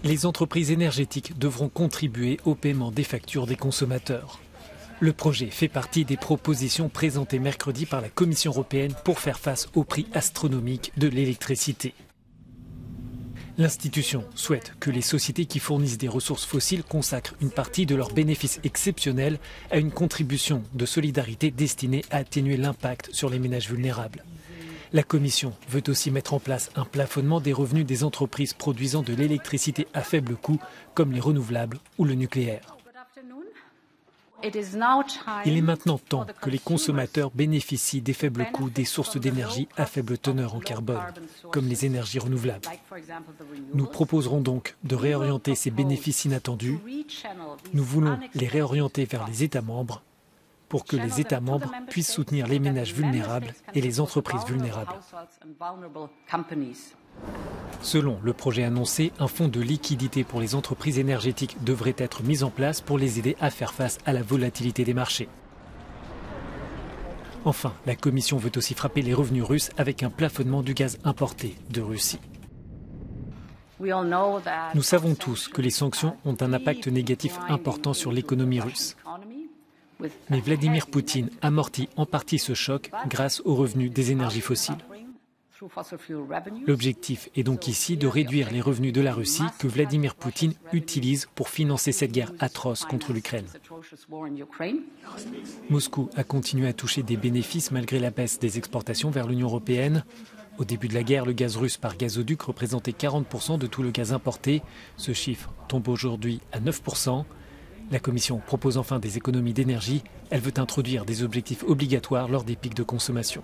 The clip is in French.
Les entreprises énergétiques devront contribuer au paiement des factures des consommateurs. Le projet fait partie des propositions présentées mercredi par la Commission européenne pour faire face au prix astronomique de l'électricité. L'institution souhaite que les sociétés qui fournissent des ressources fossiles consacrent une partie de leurs bénéfices exceptionnels à une contribution de solidarité destinée à atténuer l'impact sur les ménages vulnérables. La Commission veut aussi mettre en place un plafonnement des revenus des entreprises produisant de l'électricité à faible coût, comme les renouvelables ou le nucléaire. Il est maintenant temps que les consommateurs bénéficient des faibles coûts des sources d'énergie à faible teneur en carbone, comme les énergies renouvelables. Nous proposerons donc de réorienter ces bénéfices inattendus. Nous voulons les réorienter vers les États membres pour que les États membres puissent soutenir les ménages vulnérables et les entreprises vulnérables. Selon le projet annoncé, un fonds de liquidité pour les entreprises énergétiques devrait être mis en place pour les aider à faire face à la volatilité des marchés. Enfin, la Commission veut aussi frapper les revenus russes avec un plafonnement du gaz importé de Russie. Nous savons tous que les sanctions ont un impact négatif important sur l'économie russe. Mais Vladimir Poutine amortit en partie ce choc grâce aux revenus des énergies fossiles. L'objectif est donc ici de réduire les revenus de la Russie que Vladimir Poutine utilise pour financer cette guerre atroce contre l'Ukraine. Moscou a continué à toucher des bénéfices malgré la baisse des exportations vers l'Union européenne. Au début de la guerre, le gaz russe par gazoduc représentait 40% de tout le gaz importé. Ce chiffre tombe aujourd'hui à 9%. La Commission propose enfin des économies d'énergie. Elle veut introduire des objectifs obligatoires lors des pics de consommation.